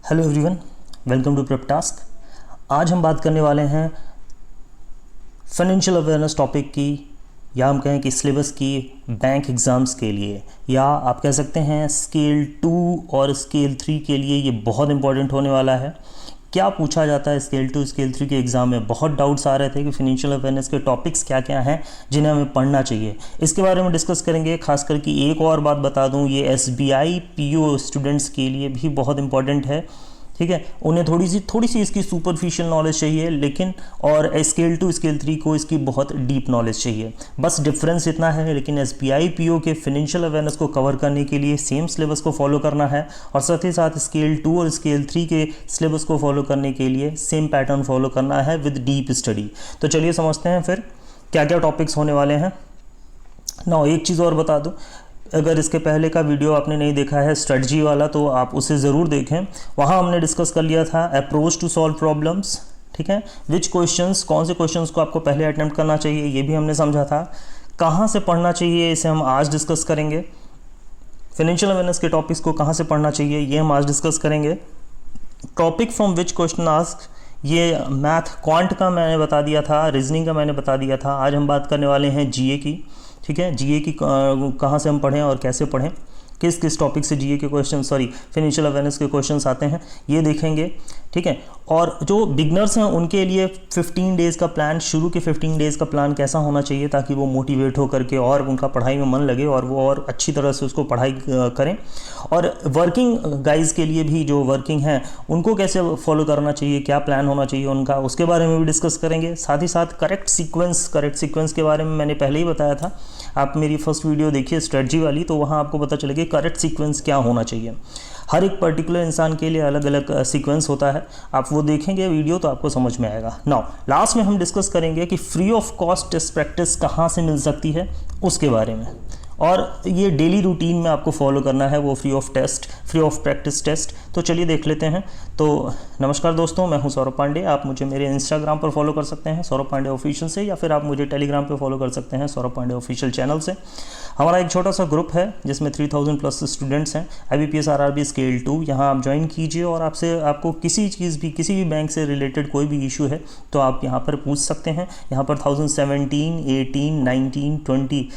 Hello everyone, welcome to prep task. आज हम बात करने वाले हैं फाइनेंशियल अवेयरनेस टॉपिक की, या हम कहें कि सिलेबस की बैंक एग्ज़ाम्स के लिए, या आप कह सकते हैं स्केल 2 और स्केल 3 के लिए ये बहुत इंपॉर्टेंट होने वाला है। क्या पूछा जाता है स्केल 2 स्केल 3 के एग्ज़ाम में? बहुत डाउट्स आ रहे थे कि फाइनेंशियल अवेयरनेस के टॉपिक्स क्या क्या हैं जिन्हें हमें पढ़ना चाहिए। इसके बारे में डिस्कस करेंगे। खासकर कि एक और बात बता दूं, ये SBI PO स्टूडेंट्स के लिए भी बहुत इंपॉर्टेंट है। ठीक है, उन्हें थोड़ी सी इसकी सुपरफिशियल नॉलेज चाहिए, लेकिन और स्केल 2 स्केल 3 को इसकी बहुत डीप नॉलेज चाहिए। बस डिफरेंस इतना है, लेकिन SBI PO के फाइनेंशियल अवेयरनेस को कवर करने के लिए सेम सिलेबस को फॉलो करना है, और साथ ही साथ स्केल 2 और स्केल 3 के सिलेबस को फॉलो करने के लिए सेम पैटर्न फॉलो करना है विद डीप स्टडी। तो चलिए समझते हैं फिर क्या क्या टॉपिक्स होने वाले हैं। ना एक चीज़ और बता दूँ, अगर इसके पहले का वीडियो आपने नहीं देखा है स्ट्रेटजी वाला, तो आप उसे ज़रूर देखें। वहाँ हमने डिस्कस कर लिया था अप्रोच टू सॉल्व प्रॉब्लम्स। ठीक है, विच क्वेश्चंस, कौन से क्वेश्चंस को आपको पहले अटेम्प्ट करना चाहिए, ये भी हमने समझा था। कहाँ से पढ़ना चाहिए, इसे हम आज डिस्कस करेंगे। फाइनेंशियल अवेयरनेस के टॉपिक्स को कहाँ से पढ़ना चाहिए, ये हम आज डिस्कस करेंगे। Topic from which question ask, ये मैथ क्वांट का मैंने बता दिया था, रीजनिंग का मैंने बता दिया था। आज हम बात करने वाले हैं GA की। ठीक है, GA की कहाँ से हम पढ़ें और कैसे पढ़ें, किस किस टॉपिक से GA के क्वेश्चन, फाइनेंशियल अवेयरनेस के क्वेश्चंस आते हैं, ये देखेंगे। ठीक है, और जो बिगनर्स हैं उनके लिए 15 डेज़ का प्लान, शुरू के 15 डेज़ का प्लान कैसा होना चाहिए ताकि वो मोटिवेट हो करके और उनका पढ़ाई में मन लगे और वो और अच्छी तरह से उसको पढ़ाई करें। और वर्किंग गाइज के लिए भी, जो वर्किंग हैं उनको कैसे फॉलो करना चाहिए, क्या प्लान होना चाहिए उनका, उसके बारे में भी डिस्कस करेंगे। साथ ही साथ करेक्ट सीक्वेंस के बारे में मैंने पहले ही बताया था। आप मेरी फर्स्ट वीडियो देखिए स्ट्रेटजी वाली, तो वहाँ आपको पता चलेगा करेक्ट सीक्वेंस क्या होना चाहिए। हर एक पर्टिकुलर इंसान के लिए अलग अलग सीक्वेंस होता है। आप वो देखेंगे वीडियो तो आपको समझ में आएगा। नाउ लास्ट में हम डिस्कस करेंगे कि free of cost test practice कहाँ से मिल सकती है उसके बारे में, और ये डेली रूटीन में आपको फॉलो करना है वो फ्री ऑफ प्रैक्टिस टेस्ट। तो चलिए देख लेते हैं। तो नमस्कार दोस्तों, मैं हूं सौरभ पांडे। आप मुझे मेरे इंस्टाग्राम पर फॉलो कर सकते हैं सौरभ पांडे ऑफिशियल से, या फिर आप मुझे टेलीग्राम पे फॉलो कर सकते हैं सौरभ पांडे ऑफिशियल चैनल से। हमारा एक छोटा सा ग्रुप है जिसमें 3000 प्लस स्टूडेंट्स हैं। IBPS RRB स्केल 2, यहाँ आप ज्वाइन कीजिए, और आपको किसी भी बैंक से रिलेटेड कोई भी इशू है तो आप यहाँ पर पूछ सकते हैं। यहाँ पर 2017, 18, 19, 20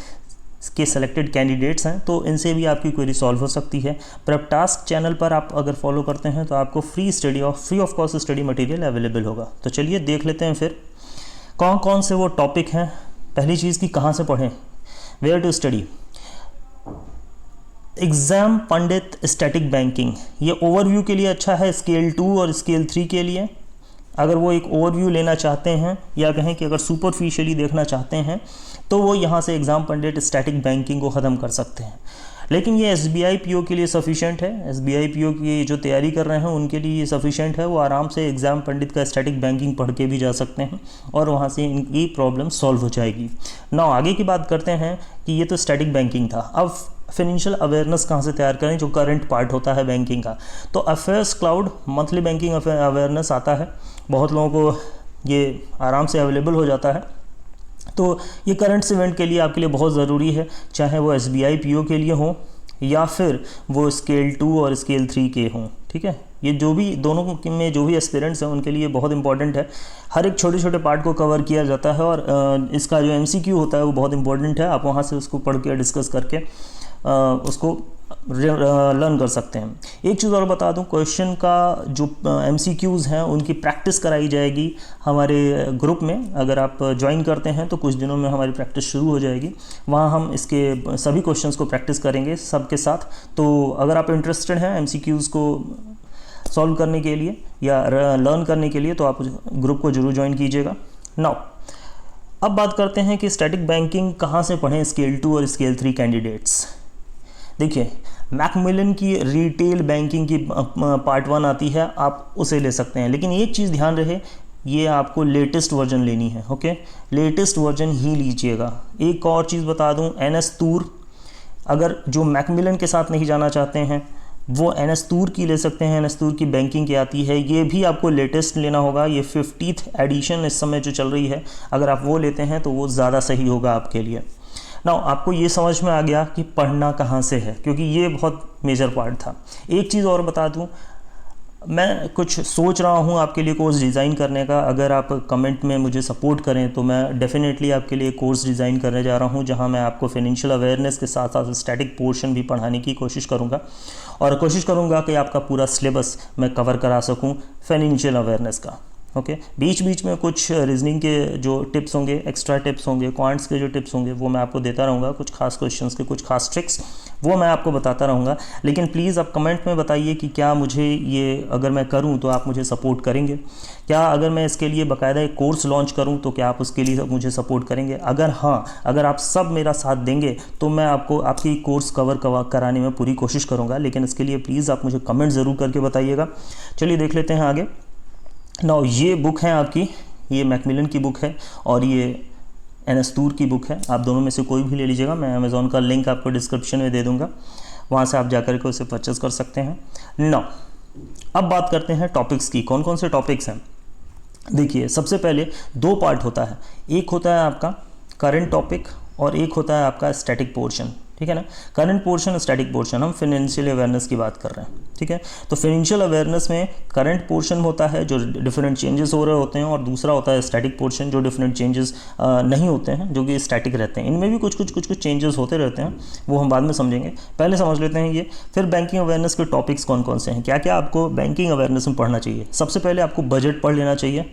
के सेलेक्टेड कैंडिडेट्स हैं, तो इनसे भी आपकी क्वेरी सॉल्व हो सकती है। प्रेप टास्क चैनल पर आप अगर फॉलो करते हैं तो आपको free of cost study material available होगा। तो चलिए देख लेते हैं फिर कौन कौन से वो टॉपिक हैं। पहली चीज़ की कहाँ से पढ़ें, where to study. Exam Pandit static banking, ये ओवरव्यू के लिए अच्छा है स्केल 2 और स्केल 3 के लिए। अगर वो एक ओवरव्यू लेना चाहते हैं, या कहें कि अगर सुपरफिशियली देखना चाहते हैं, तो वो यहाँ से एग्ज़ाम पंडित स्टैटिक बैंकिंग को ख़त्म कर सकते हैं। लेकिन ये SBI PO के लिए सफिशेंट है। SBI PO की जो तैयारी कर रहे हैं उनके लिए ये सफिशेंट है। वो आराम से एग्ज़ाम पंडित का स्टैटिक बैंकिंग पढ़ के भी जा सकते हैं और वहाँ से इनकी प्रॉब्लम सॉल्व हो जाएगी। ना आगे की बात करते हैं कि ये तो स्टैटिक बैंकिंग था। अब फाइनेंशियल अवेयरनेस कहाँ से तैयार करें, जो करंट पार्ट होता है बैंकिंग का। तो affairs cloud monthly banking awareness आता है, बहुत लोगों को ये आराम से अवेलेबल हो जाता है। तो ये करंट इवेंट के लिए आपके लिए बहुत ज़रूरी है, चाहे वो SBI PO के लिए हो या फिर वो स्केल 2 और स्केल 3 के हों। ठीक है, ये जो भी दोनों में जो भी एस्पिरेंट्स हैं उनके लिए बहुत इंपॉर्टेंट है। हर एक छोटे छोटे पार्ट को कवर किया जाता है, और इसका जो MCQ होता है वो बहुत इंपॉर्टेंट है। आप वहाँ से उसको पढ़ के डिस्कस करके उसको लर्न कर सकते हैं। एक चीज़ और बता दूं, क्वेश्चन का जो MCQs हैं उनकी प्रैक्टिस कराई जाएगी हमारे ग्रुप में। अगर आप ज्वाइन करते हैं तो कुछ दिनों में हमारी प्रैक्टिस शुरू हो जाएगी। वहाँ हम इसके सभी क्वेश्चंस को प्रैक्टिस करेंगे सबके साथ। तो अगर आप इंटरेस्टेड हैं MCQs को सॉल्व करने के लिए या लर्न करने के लिए, तो आप ग्रुप को जरूर ज्वाइन कीजिएगा। नाउ अब बात करते हैं कि स्टैटिक बैंकिंग कहाँ से पढ़ें स्केल 2 और स्केल 3 कैंडिडेट्स। देखिए, मैकमिलन की रिटेल बैंकिंग की पार्ट 1 आती है, आप उसे ले सकते हैं। लेकिन एक चीज़ ध्यान रहे, ये आपको लेटेस्ट वर्जन लेनी है। ओके, लेटेस्ट वर्जन ही लीजिएगा। एक और चीज़ बता दूं, NS तूर, अगर जो मैकमिलन के साथ नहीं जाना चाहते हैं वो NS तूर की ले सकते हैं। NS तूर की बैंकिंग की आती है, ये भी आपको लेटेस्ट लेना होगा। ये 50th एडिशन इस समय जो चल रही है, अगर आप वो लेते हैं तो वो ज़्यादा सही होगा आपके लिए। ना आपको ये समझ में आ गया कि पढ़ना कहाँ से है, क्योंकि ये बहुत मेजर पार्ट था। एक चीज़ और बता दूं, मैं कुछ सोच रहा हूँ आपके लिए कोर्स डिज़ाइन करने का। अगर आप कमेंट में मुझे सपोर्ट करें तो मैं डेफिनेटली आपके लिए कोर्स डिज़ाइन करने जा रहा हूँ, जहाँ मैं आपको फाइनेंशियल अवेयरनेस के साथ साथ स्टैटिक पोर्शन भी पढ़ाने की कोशिश करूँगा, और कोशिश करूँगा कि आपका पूरा सिलेबस मैं कवर करा सकूँ फाइनेंशियल अवेयरनेस का। ओके, बीच बीच में कुछ रीजनिंग के जो टिप्स होंगे, एक्स्ट्रा टिप्स होंगे, क्वांट्स के जो टिप्स होंगे, वो मैं आपको देता रहूँगा। कुछ खास क्वेश्चंस के कुछ खास ट्रिक्स वो मैं आपको बताता रहूँगा। लेकिन प्लीज़ आप कमेंट में बताइए कि क्या मुझे ये अगर मैं करूँ तो आप मुझे सपोर्ट करेंगे। क्या अगर मैं इसके लिए बाकायदा एक कोर्स लॉन्च करूँ तो क्या आप उसके लिए मुझे सपोर्ट करेंगे? अगर हाँ, अगर आप सब मेरा साथ देंगे तो मैं आपको आपकी कोर्स कवर कराने में पूरी कोशिश करूँगा। लेकिन इसके लिए प्लीज़ आप मुझे कमेंट ज़रूर करके बताइएगा। चलिए देख लेते हैं आगे। नाउ ये बुक है आपकी, ये मैकमिलन की बुक है और ये एनएस तूर की बुक है। आप दोनों में से कोई भी ले लीजिएगा। मैं अमेज़ॉन का लिंक आपको डिस्क्रिप्शन में दे दूंगा, वहाँ से आप जाकर के उसे परचेज़ कर सकते हैं। नाउ अब बात करते हैं टॉपिक्स की। कौन कौन से टॉपिक्स हैं? देखिए, सबसे पहले दो पार्ट होता है। एक होता है आपका करंट टॉपिक और एक होता है आपका स्टैटिक पोर्शन, ठीक है ना। करंट पोर्शन और स्टैटिक पोर्शन, हम फाइनेंशियल अवेयरनेस की बात कर रहे हैं, ठीक है। तो फाइनेंशियल अवेयरनेस में करंट पोर्शन होता है जो डिफरेंट चेंजेस हो रहे होते हैं, और दूसरा होता है स्टैटिक पोर्शन जो डिफरेंट चेंजेस नहीं होते हैं, जो कि स्टैटिक रहते हैं। इनमें भी कुछ चेंजेस होते रहते हैं, वो हम बाद में समझेंगे। पहले समझ लेते हैं ये। फिर बैंकिंग अवेयरनेस के टॉपिक्स कौन कौन से हैं, क्या क्या आपको बैंकिंग अवेयरनेस में पढ़ना चाहिए। सबसे पहले आपको बजट पढ़ लेना चाहिए,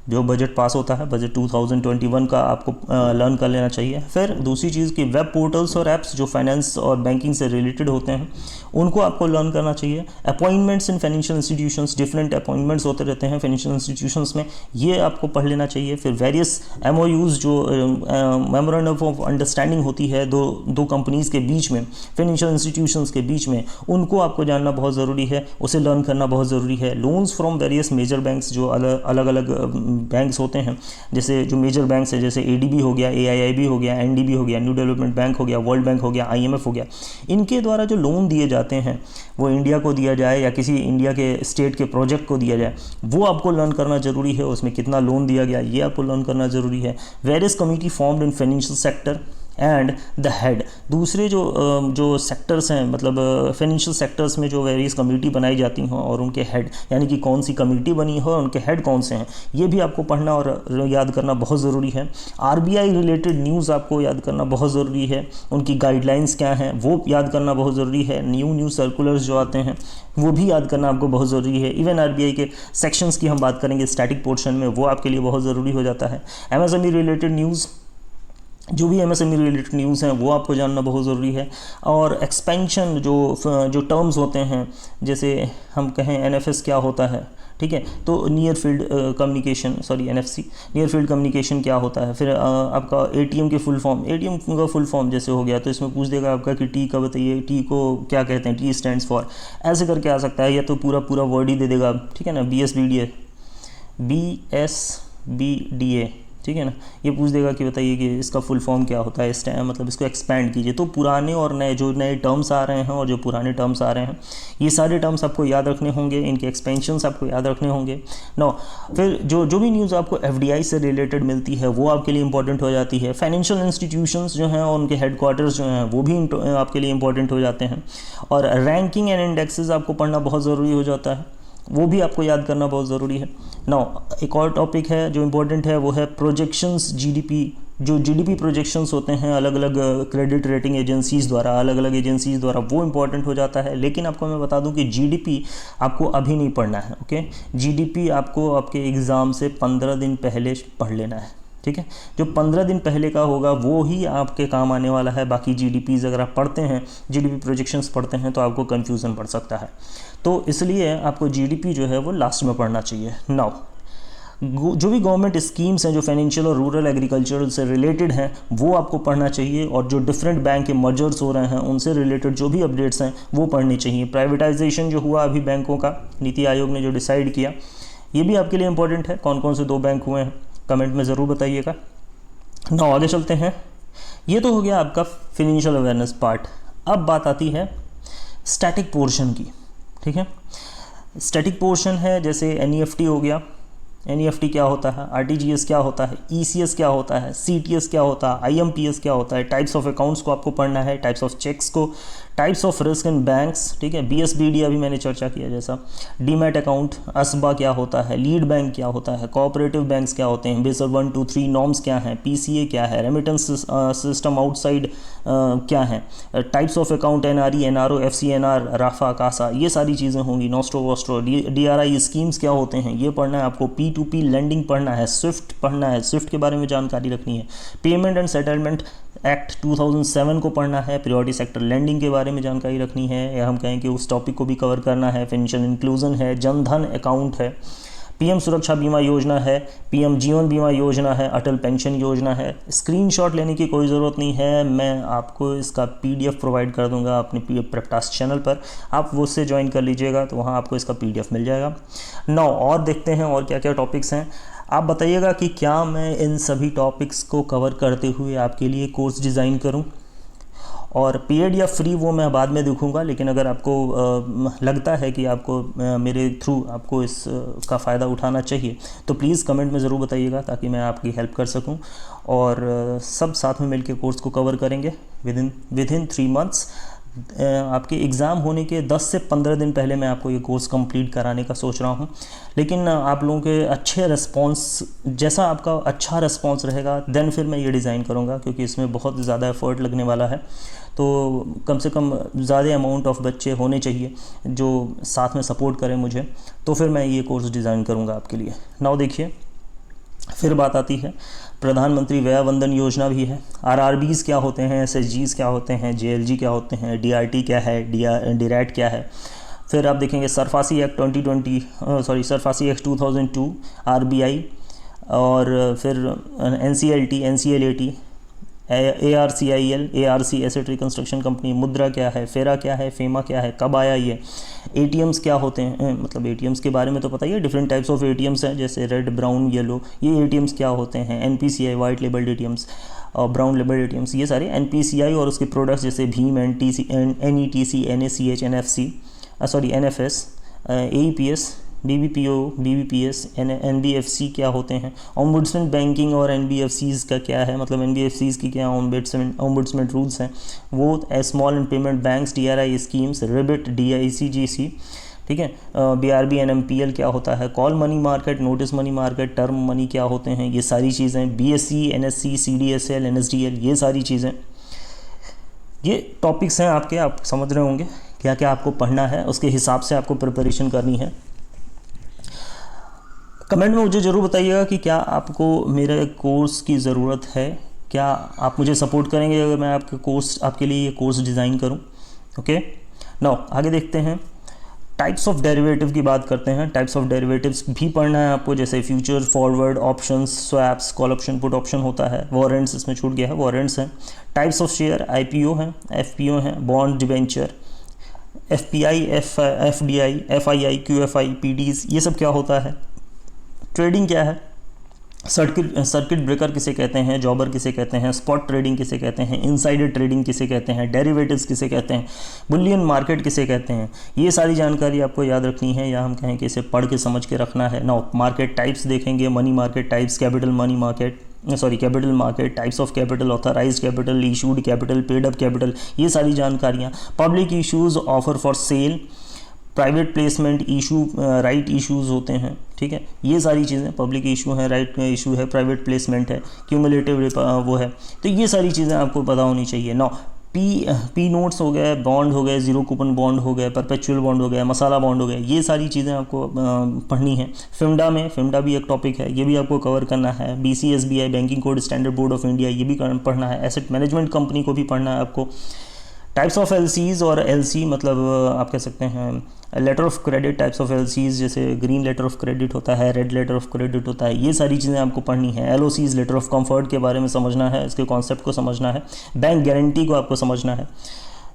जो बजट पास होता है, बजट 2021 का आपको लर्न कर लेना चाहिए। फिर दूसरी चीज़ की वेब पोर्टल्स और ऐप्स जो फाइनेंस और बैंकिंग से रिलेटेड होते हैं, उनको आपको लर्न करना चाहिए। Appointments in financial institutions, different appointments होते रहते हैं फाइनेंशियल इंस्टीट्यूशंस में, ये आपको पढ़ लेना चाहिए। फिर वेरियस MOUs जो मेमोरेंडम ऑफ अंडरस्टैंडिंग होती है दो कंपनीज़ के बीच में, फाइनेंशियल इंस्टीट्यूशंस के बीच में, उनको आपको जानना बहुत ज़रूरी है, उसे लर्न करना बहुत ज़रूरी है। Loans from various major banks, जो अलग अलग बैंक्स होते हैं, जैसे जो मेजर बैंक्स है, जैसे ADB हो गया, AIIB हो गया, NDB हो गया, न्यू डेवलपमेंट बैंक हो गया, वर्ल्ड बैंक हो गया, IMF हो गया, इनके द्वारा जो लोन दिए जाते हैं, वो इंडिया को दिया जाए या किसी इंडिया के स्टेट के प्रोजेक्ट को दिया जाए, वो आपको लर्न करना जरूरी है। उसमें कितना लोन दिया गया, ये आपको लर्न करना जरूरी है। Various committee formed in financial sector and the head, दूसरे जो सेक्टर्स हैं, मतलब फाइनेंशियल सेक्टर्स में जो वेरियस कमेटी बनाई जाती हैं और उनके हेड, यानी कि कौन सी कमेटी बनी है और उनके हेड कौन से हैं, ये भी आपको पढ़ना और याद करना बहुत ज़रूरी है। RBI रिलेटेड न्यूज़ आपको याद करना बहुत ज़रूरी है, उनकी गाइडलाइंस क्या हैं वो याद करना बहुत ज़रूरी है। न्यू सर्कुलर्स जो आते हैं वो भी याद करना आपको बहुत ज़रूरी है। इवन RBI के सेक्शंस की हम बात करेंगे स्टैटिक पोर्शन में, वो आपके लिए बहुत ज़रूरी हो जाता है। MSME रिलेटेड न्यूज़, जो भी MSME रिलेटेड न्यूज़ हैं वो आपको जानना बहुत ज़रूरी है। और एक्सपेंशन जो टर्म्स होते हैं, जैसे हम कहें NFS क्या होता है, ठीक है, तो near field communication, sorry NFC, near field communication क्या होता है। फिर आपका ATM के फुल फॉर्म, ATM का फुल फॉर्म जैसे हो गया तो इसमें पूछ देगा आपका कि T का बताइए, T को क्या कहते हैं, T स्टैंड्स फॉर, ऐसे करके आ सकता है, या तो पूरा वर्ड ही दे देगा, ठीक है ना, BSBDA, ठीक है ना, ये पूछ देगा कि बताइए कि इसका फुल फॉर्म क्या होता है, इस टाइम मतलब इसको एक्सपैंड कीजिए। तो पुराने और नए टर्म्स आ रहे हैं और जो पुराने टर्म्स आ रहे हैं, ये सारे टर्म्स आपको याद रखने होंगे, इनके एक्सपेंशंस आपको याद रखने होंगे। फिर जो भी न्यूज़ आपको FDI से रिलेटेड मिलती है वो आपके लिए इंपॉर्टेंट हो जाती है। फाइनेंशियल इंस्टीट्यूशंस जो हैं और उनके हेडक्वार्टर्स जो हैं वो भी आपके लिए इंपॉर्टेंट हो जाते हैं। और रैंकिंग एंड इंडेक्सेस आपको पढ़ना बहुत ज़रूरी हो जाता है, वो भी आपको याद करना बहुत ज़रूरी है। एक और टॉपिक है जो इम्पोर्टेंट है, वो है प्रोजेक्शंस GDP। जो GDP प्रोजेक्शंस होते हैं अलग अलग क्रेडिट रेटिंग एजेंसीज़ द्वारा, अलग अलग एजेंसीज़ द्वारा, वो इम्पोर्टेंट हो जाता है। लेकिन आपको मैं बता दूं कि GDP आपको अभी नहीं पढ़ना है, ओके। GDP आपको आपके एग्ज़ाम से 15 दिन पहले पढ़ लेना है, ठीक है। जो 15 दिन पहले का होगा वो ही आपके काम आने वाला है। बाकी GDPs अगर आप पढ़ते हैं, GDP प्रोजेक्शंस पढ़ते हैं, तो आपको कन्फ्यूज़न पड़ सकता है। तो इसलिए आपको GDP जो है वो लास्ट में पढ़ना चाहिए। जो भी गवर्नमेंट स्कीम्स हैं जो फाइनेंशियल और रूरल एग्रीकल्चर से रिलेटेड हैं, वो आपको पढ़ना चाहिए। और जो डिफरेंट बैंक के मर्जर्स हो रहे हैं उनसे रिलेटेड जो भी अपडेट्स हैं वो पढ़नी चाहिए। प्राइवेटाइजेशन जो हुआ अभी बैंकों का, नीति आयोग ने जो डिसाइड किया, ये भी आपके लिए इंपॉर्टेंट है। कौन कौन से 2 बैंक हुए हैं कमेंट में ज़रूर बताइएगा। आगे चलते हैं। ये तो हो गया आपका फाइनेंशियल अवेयरनेस पार्ट। अब बात आती है स्टैटिक पोर्शन की, ठीक है। स्टैटिक पोर्शन है जैसे NEFT हो गया, NEFT क्या होता है, RTGS क्या होता है, ECS क्या होता है, CTS क्या होता है, IMPS क्या होता है, टाइप्स ऑफ अकाउंट्स को आपको पढ़ना है, टाइप्स ऑफ चेक्स को, types of risk in banks, ठीक है, BSBD अभी मैंने चर्चा किया जैसा, डीमैट अकाउंट, असबा क्या होता है, लीड बैंक क्या होता है, कोऑपरेटिव बैंक्स क्या होते हैं, बेसल 1 2 3 नॉर्म्स क्या हैं, PCA क्या है, रेमिटेंस सिस्टम आउटसाइड क्या है, types of account, NRE, NRO, FCNR, राफा, कासा, ये सारी चीज़ें होंगी, नॉस्ट्रो वॉस्ट्रो, DRI स्कीम्स क्या होते हैं ये पढ़ना है आपको, P2P लेंडिंग पढ़ना है, स्विफ्ट पढ़ना है, स्विफ्ट के बारे में जानकारी रखनी है, पेमेंट एंड सेटलमेंट एक्ट 2007 को पढ़ना है, प्रायोरिटी सेक्टर लेंडिंग के बारे में जानकारी रखनी है, या हम कहें कि उस टॉपिक को भी कवर करना है, फाइनेंशियल इंक्लूजन है, जनधन अकाउंट है, PM सुरक्षा बीमा योजना है, PM जीवन बीमा योजना है, अटल पेंशन योजना है। स्क्रीनशॉट लेने की कोई ज़रूरत नहीं है, मैं आपको इसका PDF प्रोवाइड कर दूंगा अपने प्रेपटास चैनल पर, आप वो से ज्वाइन कर लीजिएगा तो वहाँ आपको इसका PDF मिल जाएगा। नाउ और देखते हैं और क्या क्या टॉपिक्स हैं। आप बताइएगा कि क्या मैं इन सभी टॉपिक्स को कवर करते हुए आपके लिए कोर्स डिज़ाइन करूं, और पेड या फ्री वो मैं बाद में दिखूंगा, लेकिन अगर आपको लगता है कि आपको मेरे थ्रू आपको इस का फ़ायदा उठाना चाहिए तो प्लीज़ कमेंट में ज़रूर बताइएगा ताकि मैं आपकी हेल्प कर सकूं, और सब साथ में मिलकर कोर्स को कवर करेंगे विद इन 3 मंथ्स। आपके एग्ज़ाम होने के 10 से 15 दिन पहले मैं आपको ये कोर्स कंप्लीट कराने का सोच रहा हूँ, लेकिन आप लोगों के अच्छे रिस्पांस, जैसा आपका अच्छा रिस्पांस रहेगा देन फिर मैं ये डिज़ाइन करूँगा, क्योंकि इसमें बहुत ज़्यादा एफर्ट लगने वाला है, तो कम से कम ज़्यादा अमाउंट ऑफ बच्चे होने चाहिए जो साथ में सपोर्ट करें मुझे, तो फिर मैं ये कोर्स डिज़ाइन करूँगा आपके लिए। नाउ देखिए, फिर बात आती है प्रधानमंत्री व्यय वंदन योजना भी है, RRBs क्या होते हैं, SSGs क्या होते हैं, JLG क्या होते हैं, DRT क्या है, DRAT क्या है। फिर आप देखेंगे सरफासी एक्ट 2002 RBI, और फिर NCLT, NCLAT, ARCIL, ARC asset reconstruction company, मुद्रा क्या है, फेरा क्या है, फेमा क्या है, कब आया ये, ATMs क्या होते हैं, मतलब ATMs के बारे में तो पता ही है, डिफरेंट टाइप्स ऑफ ATMs हैं जैसे रेड, ब्राउन, येलो, ये ATMs क्या होते हैं, NPCI वाइट लेबल्ड ATMs और ब्राउन लेबल्ड ATMs, ये सारे NPCI और उसके प्रोडक्ट्स जैसे Bhim, NETC, NACH, NFC, NFS, AEPS, BBPO, BBPS, NBFC क्या होते हैं, ओम्बुड्समैन बैंकिंग और NBFCs का क्या है, मतलब NBFCs की क्या ओम्बुड्समैन रूल्स हैं वो, small and payment banks, DRI schemes, रिबिट, DICGC, ठीक है, BRB NMPL क्या होता है, call money market, notice money market, term money क्या होते हैं, ये सारी चीज़ें, BSE, NSC, CDSL, NSDL, ये सारी चीज़ें, ये टॉपिक्स हैं आपके, आप समझ रहे होंगे क्या क्या आपको पढ़ना है, उसके हिसाब से आपको प्रिपरेशन करनी है। कमेंट में मुझे ज़रूर बताइएगा कि क्या आपको मेरे कोर्स की ज़रूरत है, क्या आप मुझे सपोर्ट करेंगे अगर मैं आपके लिए ये कोर्स डिज़ाइन करूं। ओके, नाउ आगे देखते हैं, टाइप्स ऑफ डेरिवेटिव की बात करते हैं। टाइप्स ऑफ डेरिवेटिव्स भी पढ़ना है आपको, जैसे future, forward, options, swaps, call option, put option होता है, वारंट्स इसमें छूट गया है, वारंट्स हैं, टाइप्स ऑफ शेयर, IPO हैं, FPO हैं, bond, debenture, FPI, FDI, FII, QFI, PDs, ये सब क्या होता है, ट्रेडिंग क्या है, सर्किट ब्रेकर किसे कहते हैं, जॉबर किसे कहते हैं, स्पॉट ट्रेडिंग किसे कहते हैं, इनसाइडर ट्रेडिंग किसे कहते हैं, डेरिवेटिव्स किसे कहते हैं, बुलियन मार्केट किसे कहते हैं, ये सारी जानकारी आपको याद रखनी है, या हम कहें कि इसे पढ़ के समझ के रखना है। नाउ मार्केट टाइप्स देखेंगे, money market types, capital market, types of capital, authorised capital, issued capital, paid up capital, ये सारी जानकारियाँ, public issues, offer for sale, private placement, issue, right issues होते हैं, ठीक है, ये सारी चीज़ें, पब्लिक इशू है, राइट इशू है, प्राइवेट प्लेसमेंट है, क्यूमुलेटिव वो है, तो ये सारी चीज़ें आपको पता होनी चाहिए। नाउ पी नोट्स हो गए, बॉन्ड हो गए, जीरो कूपन बॉन्ड हो गए, परपेचुअल बॉन्ड हो गया, मसाला बॉन्ड हो गया, ये सारी चीज़ें आपको पढ़नी है। फिम्डा भी एक टॉपिक है, ये भी आपको कवर करना है। BCSBI, banking code standard board of India, ये भी पढ़ना है। एसेट मैनेजमेंट कंपनी को भी पढ़ना है आपको। टाइप्स ऑफ LCs और LC, मतलब आप कह सकते हैं letter of credit, types of LCs जैसे ग्रीन लेटर ऑफ क्रेडिट होता है, रेड लेटर ऑफ क्रेडिट होता है, ये सारी चीज़ें आपको पढ़नी है। LOCs, लेटर ऑफ कंफर्ट के बारे में समझना है, इसके कॉन्सेप्ट को समझना है। बैंक गारंटी को आपको समझना है।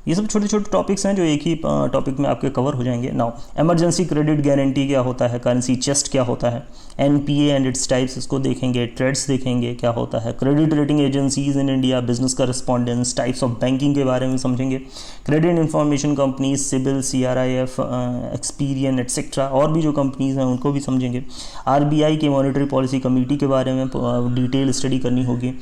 ये सब छोटे छोटे टॉपिक्स हैं जो एक ही टॉपिक में आपके कवर हो जाएंगे। नाउ इमरजेंसी क्रेडिट गारंटी क्या होता है, करेंसी चेस्ट क्या होता है, NPA एंड इट्स टाइप्स, इसको देखेंगे। ट्रेड्स देखेंगे क्या होता है, credit rating agencies in India, business correspondence, types of banking के बारे में समझेंगे। Credit information companies, CIBIL, CRIF, Experian etcetera, और भी जो कंपनीज हैं उनको भी समझेंगे। RBI के मॉनेटरी पॉलिसी कमेटी के बारे में डिटेल स्टडी करनी होगी।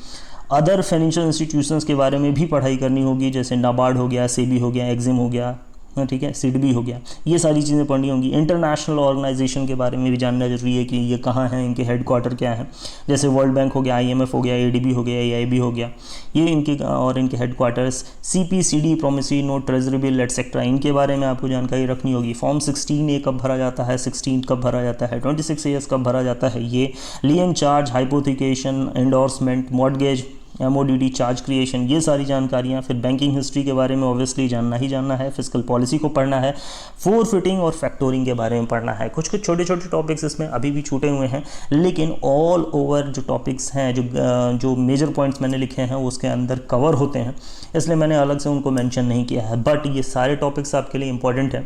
अदर फाइनेंशियल इंस्टीट्यूशंस के बारे में भी पढ़ाई करनी होगी, जैसे नाबार्ड हो गया, सेबी हो गया, एग्जिम हो गया, ठीक है, सिडबी हो गया, ये सारी चीज़ें पढ़नी होंगी। इंटरनेशनल ऑर्गेनाइजेशन के बारे में भी जानना जरूरी है कि ये कहाँ हैं, इनके हेडक्वार्टर क्या हैं, जैसे वर्ल्ड बैंक हो गया, IMF हो गया, ADB हो गया, AIB हो गया, ये इनके और इनके headquarters, CP/CD, promissory note, treasury bill etcetera, इनके बारे में आपको जानकारी रखनी होगी। फॉर्म 16A कब भरा जाता है, 16 कब भरा जाता है, 26 ईयर्स कब भरा जाता है, ये lien charge, hypothecation, endorsement, mortgage, MODD, charge creation, ये सारी जानकारियाँ। फिर बैंकिंग हिस्ट्री के बारे में ऑब्वियसली जानना ही जानना है, फिस्कल पॉलिसी को पढ़ना है, फोरफिटिंग और फैक्टोरिंग के बारे में पढ़ना है। कुछ कुछ छोटे छोटे टॉपिक्स इसमें अभी भी छूटे हुए हैं, लेकिन ऑल ओवर जो टॉपिक्स हैं, जो मेजर पॉइंट्स मैंने लिखे हैं वो उसके अंदर कवर होते हैं, इसलिए मैंने अलग से उनको मेंशन नहीं किया है। बट ये सारे टॉपिक्स आपके लिए इंपॉर्टेंट हैं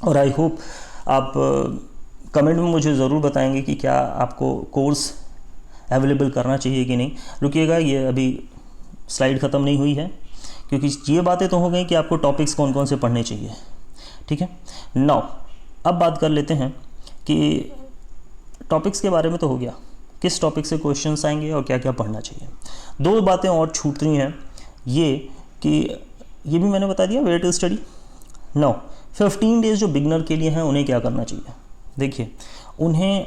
और आई होप आप कमेंट में मुझे ज़रूर बताएंगे कि क्या आपको कोर्स अवेलेबल करना चाहिए कि नहीं। रुकिएगा, ये अभी स्लाइड ख़त्म नहीं हुई है, क्योंकि ये बातें तो हो गई कि आपको टॉपिक्स कौन कौन से पढ़ने चाहिए, ठीक है। नाउ अब बात कर लेते हैं कि टॉपिक्स के बारे में तो हो गया, किस टॉपिक से क्वेश्चंस आएंगे और क्या क्या पढ़ना चाहिए। दो बातें और छूट रही हैं, ये कि ये भी मैंने बता दिया, where to study. Now 15 days जो बिगनर के लिए हैं उन्हें क्या करना चाहिए। देखिए, उन्हें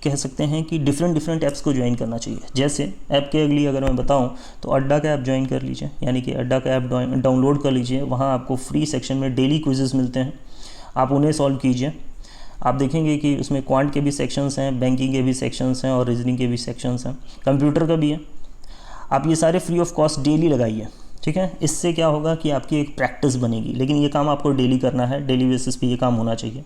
कह सकते हैं कि डिफरेंट ऐप्स को ज्वाइन करना चाहिए। जैसे ऐप के अगली अगर मैं बताऊं तो अड्डा का ऐप ज्वाइन कर लीजिए, यानी कि अड्डा का ऐप डाउनलोड कर लीजिए। वहां आपको फ्री सेक्शन में डेली क्विजेस मिलते हैं, आप उन्हें सॉल्व कीजिए। आप देखेंगे कि उसमें क्वांट के भी सेक्शंस हैं, बैंकिंग के भी सेक्शंस हैं और रीजनिंग के भी सेक्शंस हैं, कंप्यूटर का भी है। आप ये सारे फ्री ऑफ कॉस्ट डेली लगाइए, ठीक है। इससे क्या होगा कि आपकी एक प्रैक्टिस बनेगी, लेकिन ये काम आपको डेली करना है, डेली बेसिस पे ये काम होना चाहिए।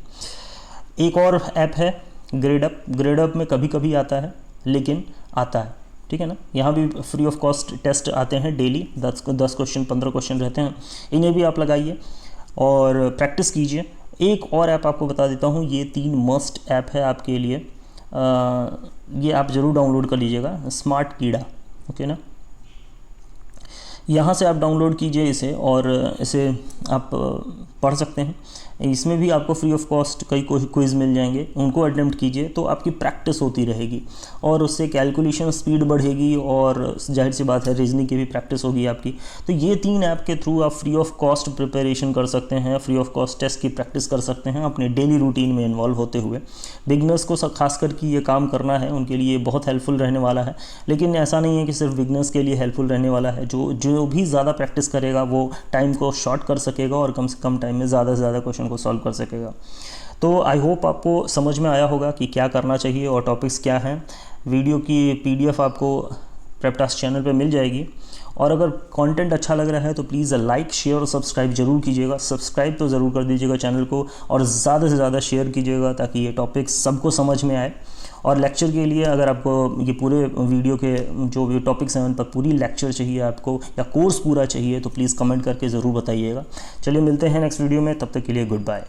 एक और ऐप है ग्रेडअप। ग्रेडअप में कभी कभी आता है, लेकिन आता है, ठीक है ना। यहाँ भी फ्री ऑफ कॉस्ट टेस्ट आते हैं डेली, 10 क्वेश्चन 15 क्वेश्चन रहते हैं, इन्हें भी आप लगाइए और प्रैक्टिस कीजिए। एक और ऐप आपको बता देता हूँ, ये 3 मस्ट ऐप है आपके लिए, ये आप ज़रूर डाउनलोड कर लीजिएगा। स्मार्ट कीड़ा, ओके ना, यहाँ से आप डाउनलोड कीजिए इसे और इसे आप पढ़ सकते हैं। इसमें भी आपको फ्री ऑफ कॉस्ट कई क्विज़ मिल जाएंगे, उनको अटेम्प्ट कीजिए तो आपकी प्रैक्टिस होती रहेगी और उससे कैलकुलेशन स्पीड बढ़ेगी और जाहिर सी बात है रीजनिंग की भी प्रैक्टिस होगी आपकी। तो ये 3 ऐप के थ्रू आप फ्री ऑफ कॉस्ट प्रिपरेशन कर सकते हैं, फ्री ऑफ कॉस्ट टेस्ट की प्रैक्टिस कर सकते हैं अपने डेली रूटीन में इन्वॉल्व होते हुए। बिगनर्स को खासकर कि ये काम करना है, उनके लिए बहुत हेल्पफुल रहने वाला है। लेकिन ऐसा नहीं है कि सिर्फ बिगनर्स के लिए हेल्पफुल रहने वाला है, जो भी ज़्यादा प्रैक्टिस करेगा वो टाइम को शॉर्ट कर सकेगा और कम से कम टाइम में ज़्यादा से ज़्यादा क्वेश्चन को सॉल्व कर सकेगा। तो आई होप आपको समझ में आया होगा कि क्या करना चाहिए और टॉपिक्स क्या हैं। वीडियो की PDF आपको प्रेपटास्क चैनल पे मिल जाएगी और अगर कंटेंट अच्छा लग रहा है तो प्लीज़ लाइक, शेयर और सब्सक्राइब जरूर कीजिएगा। सब्सक्राइब तो ज़रूर कर दीजिएगा चैनल को और ज़्यादा से ज़्यादा शेयर कीजिएगा ताकि ये टॉपिक्स सबको समझ में आए। और लेक्चर के लिए अगर आपको ये पूरे वीडियो के जो भी टॉपिक्स हैं उन पर पूरी लेक्चर चाहिए आपको या कोर्स पूरा चाहिए तो प्लीज़ कमेंट करके ज़रूर बताइएगा। चलिए मिलते हैं नेक्स्ट वीडियो में, तब तक के लिए गुड बाय।